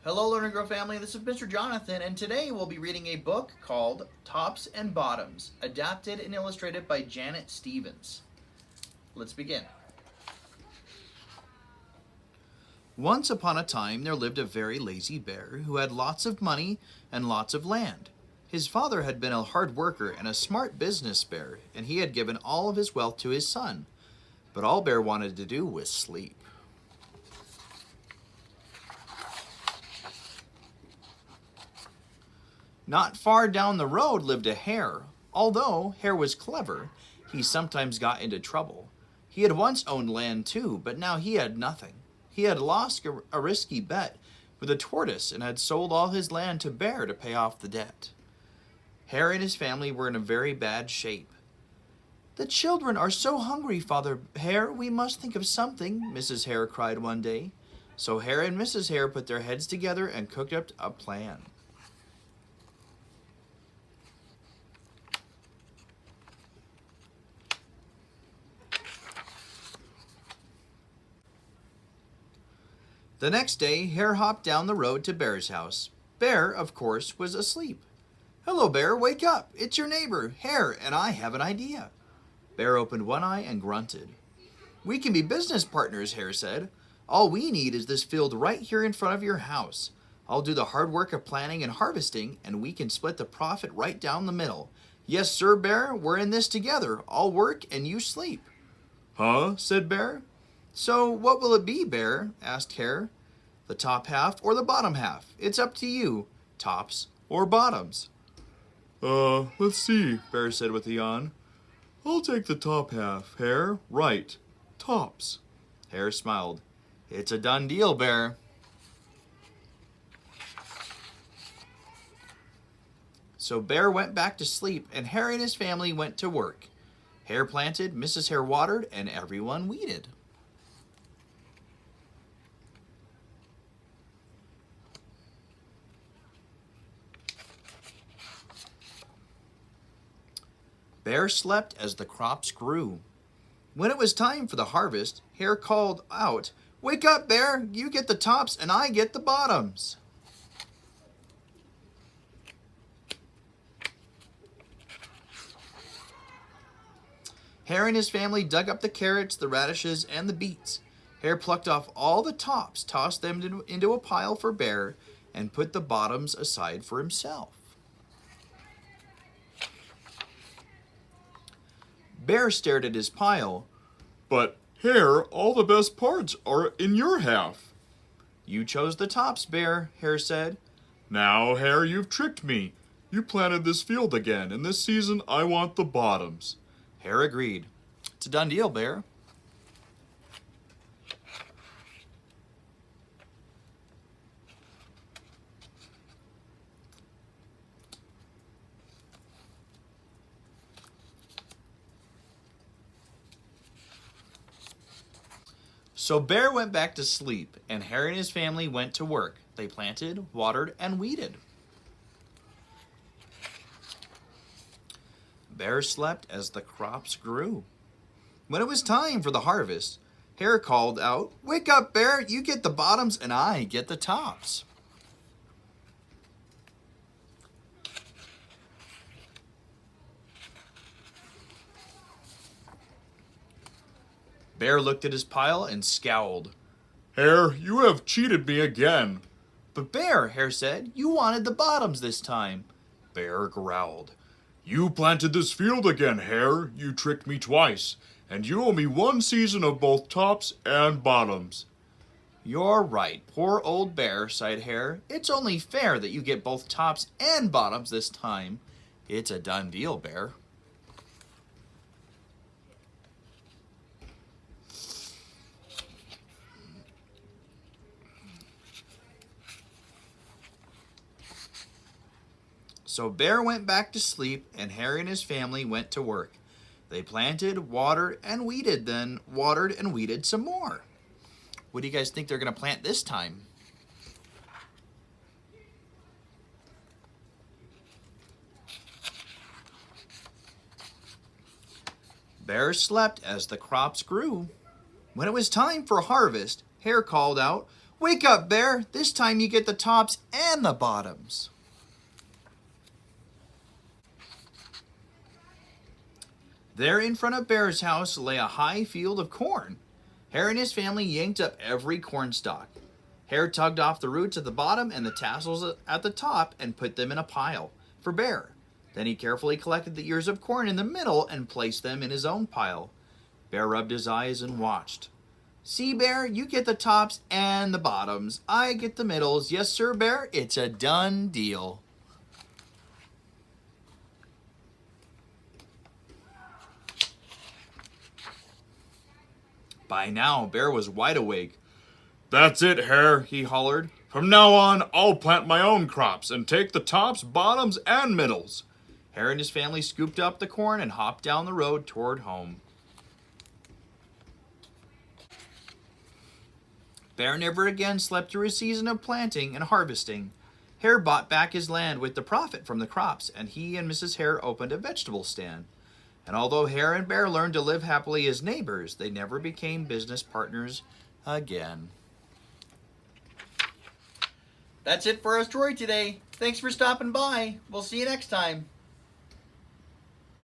Hello, Learn and Grow family. This is Mr. Jonathan, and today we'll be reading a book called Tops and Bottoms, adapted and illustrated by Janet Stevens. Let's begin. Once upon a time, there lived a very lazy bear who had lots of money and lots of land. His father had been a hard worker and a smart business bear, and he had given all of his wealth to his son. But all Bear wanted to do was sleep. Not far down the road lived a hare. Although Hare was clever, he sometimes got into trouble. He had once owned land too, but now he had nothing. He had lost a risky bet with a tortoise and had sold all his land to Bear to pay off the debt. Hare and his family were in a very bad shape. "The children are so hungry, Father Hare. We must think of something," Mrs. Hare cried one day. So Hare and Mrs. Hare put their heads together and cooked up a plan. The next day, Hare hopped down the road to Bear's house. Bear, of course, was asleep. "Hello, Bear, wake up. It's your neighbor, Hare, and I have an idea." Bear opened one eye and grunted. "We can be business partners," Hare said. "All we need is this field right here in front of your house. I'll do the hard work of planting and harvesting, and we can split the profit right down the middle. Yes, sir, Bear, we're in this together. I'll work and you sleep." "Huh?" said Bear. "So what will it be, Bear?" asked Hare. "The top half or the bottom half? It's up to you. Tops or bottoms?" Let's see," Bear said with a yawn. "I'll take the top half, Hare. Right. Tops." Hare smiled. "It's a done deal, Bear." So Bear went back to sleep, and Hare and his family went to work. Hare planted, Mrs. Hare watered, and everyone weeded. Bear slept as the crops grew. When it was time for the harvest, Hare called out, "Wake up, Bear! You get the tops and I get the bottoms." Hare and his family dug up the carrots, the radishes, and the beets. Hare plucked off all the tops, tossed them into a pile for Bear, and put the bottoms aside for himself. Bear stared at his pile. "But, Hare, all the best parts are in your half." "You chose the tops, Bear," Hare said. "Now, Hare, you've tricked me. You planted this field again, and this season I want the bottoms." Hare agreed. "It's a done deal, Bear." So Bear went back to sleep, and Hare and his family went to work. They planted, watered, and weeded. Bear slept as the crops grew. When it was time for the harvest, Hare called out, "Wake up, Bear! You get the bottoms and I get the tops." Bear looked at his pile and scowled. "Hare, you have cheated me again." "But Bear," Hare said, "you wanted the bottoms this time." Bear growled. "You planted this field again, Hare. You tricked me twice, and you owe me one season of both tops and bottoms." "You're right, poor old Bear," sighed Hare. "It's only fair that you get both tops and bottoms this time. It's a done deal, Bear." So Bear went back to sleep, and Hare and his family went to work. They planted, watered, and weeded, then watered and weeded some more. What do you guys think they're going to plant this time? Bear slept as the crops grew. When it was time for harvest, Hare called out, Wake up, Bear. This time you get the tops and the bottoms. There in front of Bear's house lay a high field of corn. Hare and his family yanked up every corn stalk. Hare tugged off the roots at the bottom and the tassels at the top and put them in a pile for Bear. Then he carefully collected the ears of corn in the middle and placed them in his own pile. Bear rubbed his eyes and watched. See, Bear, you get the tops and the bottoms. I get the middles. Yes, sir, Bear, it's a done deal. By now, Bear was wide awake. That's it, Hare, he hollered. From now on, I'll plant my own crops and take the tops, bottoms, and middles. Hare and his family scooped up the corn and hopped down the road toward home. Bear never again slept through a season of planting and harvesting. Hare bought back his land with the profit from the crops, and he and Mrs. Hare opened a vegetable stand. And although Hare and Bear learned to live happily as neighbors, they never became business partners again. That's it for our story today. Thanks for stopping by. We'll see you next time.